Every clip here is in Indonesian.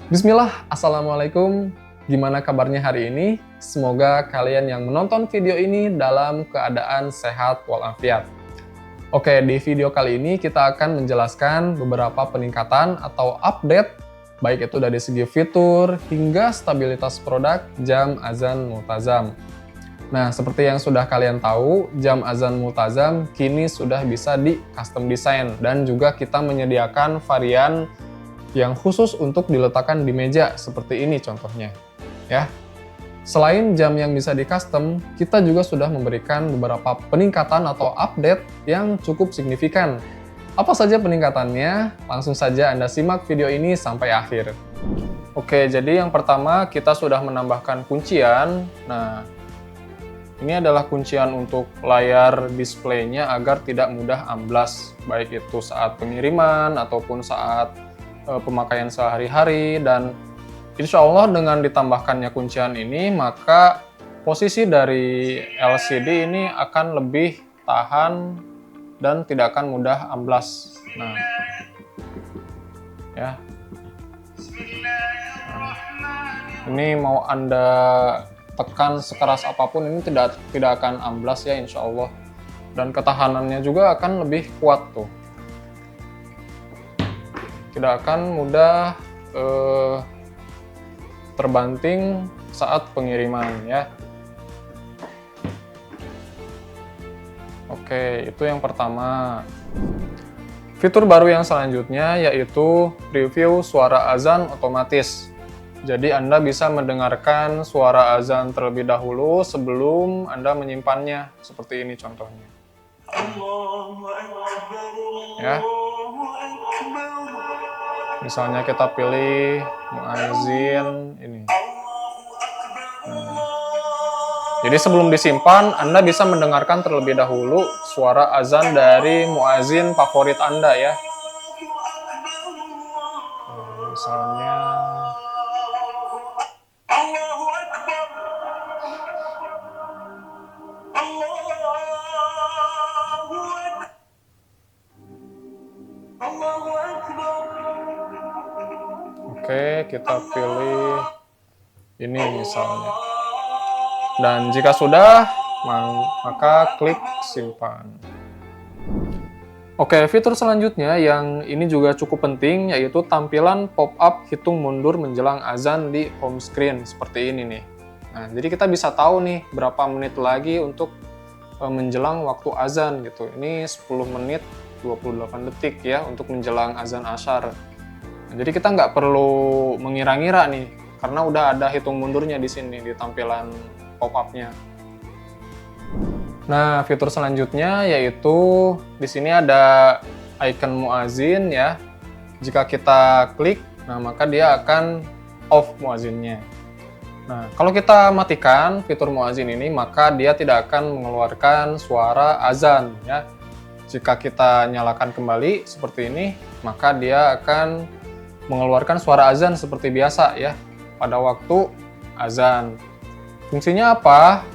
Bismillah, Assalamualaikum. Gimana kabarnya hari ini? Semoga kalian yang menonton video ini dalam keadaan sehat walafiat. Oke, di video kali ini kita akan menjelaskan beberapa peningkatan atau update, baik itu dari segi fitur hingga stabilitas produk jam azan multazam. Nah, seperti yang sudah kalian tahu, jam azan multazam kini sudah bisa di custom design dan juga kita menyediakan varian yang khusus untuk diletakkan di meja seperti ini contohnya, ya. Selain jam yang bisa di custom, kita juga sudah memberikan beberapa peningkatan atau update yang cukup signifikan. Apa saja peningkatannya? Langsung saja Anda simak video ini sampai akhir. Oke, jadi yang pertama kita sudah menambahkan kuncian. Nah, ini adalah kuncian untuk layar displaynya agar tidak mudah amblas, baik itu saat pengiriman ataupun saat pemakaian sehari-hari. Dan insya Allah dengan ditambahkannya kuncian ini, maka posisi dari LCD ini akan lebih tahan dan tidak akan mudah amblas. Nah, ya. Nah, ini mau Anda tekan sekeras apapun ini tidak akan amblas ya insya Allah. Dan ketahanannya juga akan lebih kuat tuh. Tidak akan mudah terbanting saat pengiriman ya. Oke, itu yang pertama. Fitur baru yang selanjutnya yaitu preview suara azan otomatis. Jadi Anda bisa mendengarkan suara azan terlebih dahulu sebelum Anda menyimpannya. Seperti ini contohnya. Ya. Misalnya kita pilih muazin ini. Jadi sebelum disimpan, Anda bisa mendengarkan terlebih dahulu suara azan dari muazin favorit Anda ya. Misalnya Oke, kita pilih ini misalnya. Dan jika sudah, maka klik simpan. Oke, fitur selanjutnya yang ini juga cukup penting yaitu tampilan pop-up hitung mundur menjelang azan di home screen seperti ini nih. Nah, jadi kita bisa tahu nih berapa menit lagi untuk menjelang waktu azan gitu. Ini 10 menit 28 detik ya untuk menjelang azan asyar. Nah, jadi kita nggak perlu mengira-ngira nih, karena udah ada hitung mundurnya di sini di tampilan pop-up-nya. Nah, fitur selanjutnya yaitu di sini ada icon muazin ya. Jika kita klik, nah maka dia akan off muazinnya. Nah, kalau kita matikan fitur muazin ini, maka dia tidak akan mengeluarkan suara azan ya. Jika kita nyalakan kembali seperti ini, maka dia akan mengeluarkan suara azan seperti biasa ya pada waktu azan. Fungsinya apa?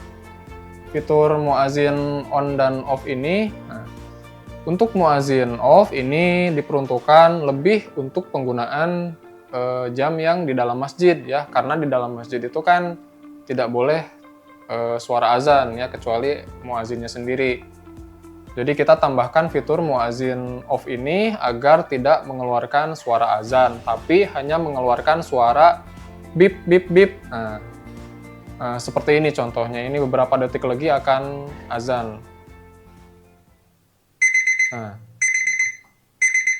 Fitur muazin on dan off ini. Nah, untuk muazin off ini diperuntukkan lebih untuk penggunaan jam yang di dalam masjid ya, karena di dalam masjid itu kan tidak boleh suara azan ya kecuali muazinnya sendiri. Jadi kita tambahkan fitur muazin off ini agar tidak mengeluarkan suara azan, tapi hanya mengeluarkan suara bip bip bip. Nah, seperti ini contohnya. Ini beberapa detik lagi akan azan. Nah,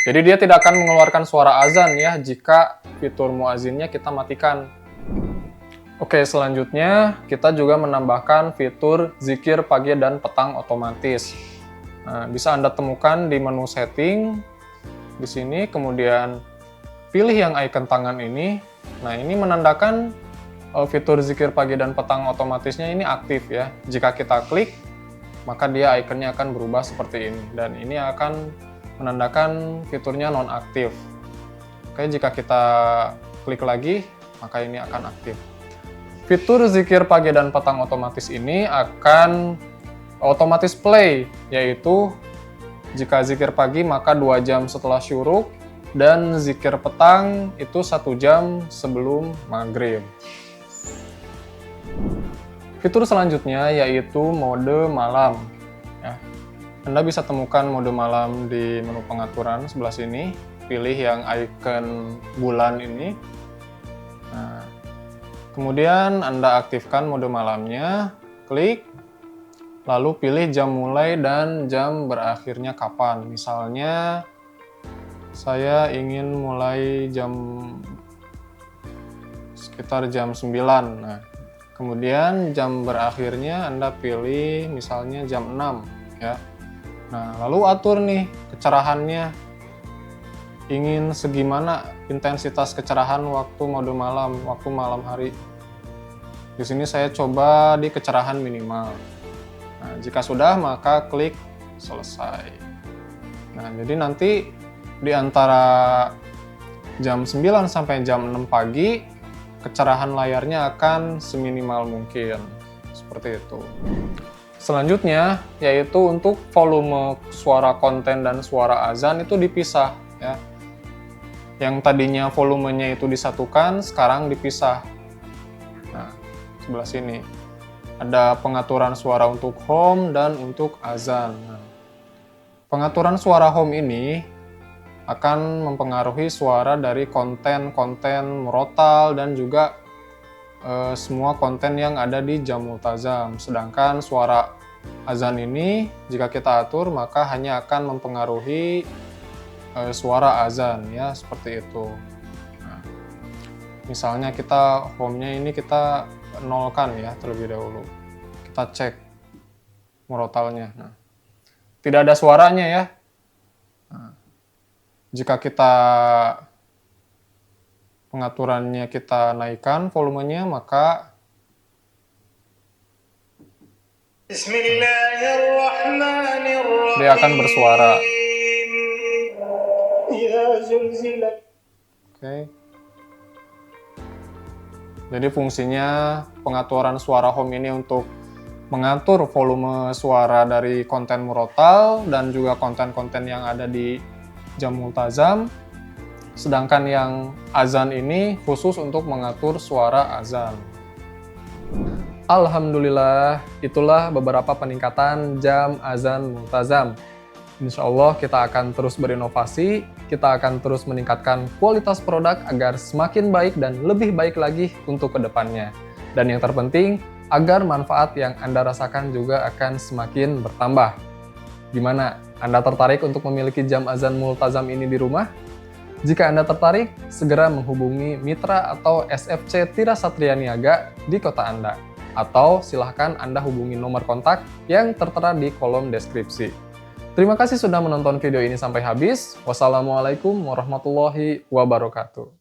jadi dia tidak akan mengeluarkan suara azan ya jika fitur muazinnya kita matikan. Oke, selanjutnya kita juga menambahkan fitur zikir pagi dan petang otomatis. Nah, bisa Anda temukan di menu setting di sini, kemudian pilih yang icon tangan ini. Nah, ini menandakan fitur zikir pagi dan petang otomatisnya ini aktif ya. Jika kita klik, maka dia ikonnya akan berubah seperti ini, dan ini akan menandakan fiturnya nonaktif. Oke, jika kita klik lagi, maka ini akan aktif. Fitur zikir pagi dan petang otomatis ini akan otomatis play, yaitu jika zikir pagi maka 2 jam setelah syuruk, Dan zikir petang itu 1 jam sebelum maghrib. Fitur selanjutnya yaitu mode malam. Ya. Anda bisa temukan mode malam di menu pengaturan sebelah sini. Pilih yang icon bulan ini. Nah, kemudian Anda aktifkan mode malamnya, klik, lalu pilih jam mulai dan jam berakhirnya kapan. Misalnya, saya ingin mulai sekitar jam 9. Nah, kemudian jam berakhirnya Anda pilih misalnya jam 6 ya. Nah, lalu atur nih kecerahannya. Ingin segimana intensitas kecerahan waktu mode malam, waktu malam hari. Di sini saya coba di kecerahan minimal. Nah, jika sudah maka klik selesai. Nah, jadi nanti di antara jam 9 sampai jam 6 pagi, kecerahan layarnya akan seminimal mungkin. Seperti itu. Selanjutnya, yaitu untuk volume suara konten dan suara azan itu dipisah. Ya. Yang tadinya volumenya itu disatukan, sekarang dipisah. Nah, sebelah sini. Ada pengaturan suara untuk home dan untuk azan. Nah, pengaturan suara home ini akan mempengaruhi suara dari konten-konten murotal dan juga semua konten yang ada di jam multazam. Sedangkan suara azan ini jika kita atur maka hanya akan mempengaruhi suara azan ya, seperti itu. Nah, misalnya kita home-nya ini kita nolkan ya terlebih dahulu. Kita cek murotalnya. Nah, tidak ada suaranya ya. Nah, jika kita pengaturannya kita naikkan volumenya, maka dia akan bersuara. Oke. Jadi fungsinya pengaturan suara home ini untuk mengatur volume suara dari konten murotal dan juga konten-konten yang ada di jam multazam. Sedangkan yang azan ini khusus untuk mengatur suara azan. Alhamdulillah, itulah beberapa peningkatan jam azan multazam. Insya Allah kita akan terus berinovasi, kita akan terus meningkatkan kualitas produk agar semakin baik dan lebih baik lagi untuk kedepannya. Dan yang terpenting, agar manfaat yang Anda rasakan juga akan semakin bertambah. Gimana? Anda tertarik untuk memiliki jam azan multazam ini di rumah? Jika Anda tertarik, segera menghubungi mitra atau SFC Tira Satria Niaga di kota Anda. Atau silahkan Anda hubungi nomor kontak yang tertera di kolom deskripsi. Terima kasih sudah menonton video ini sampai habis. Wassalamualaikum warahmatullahi wabarakatuh.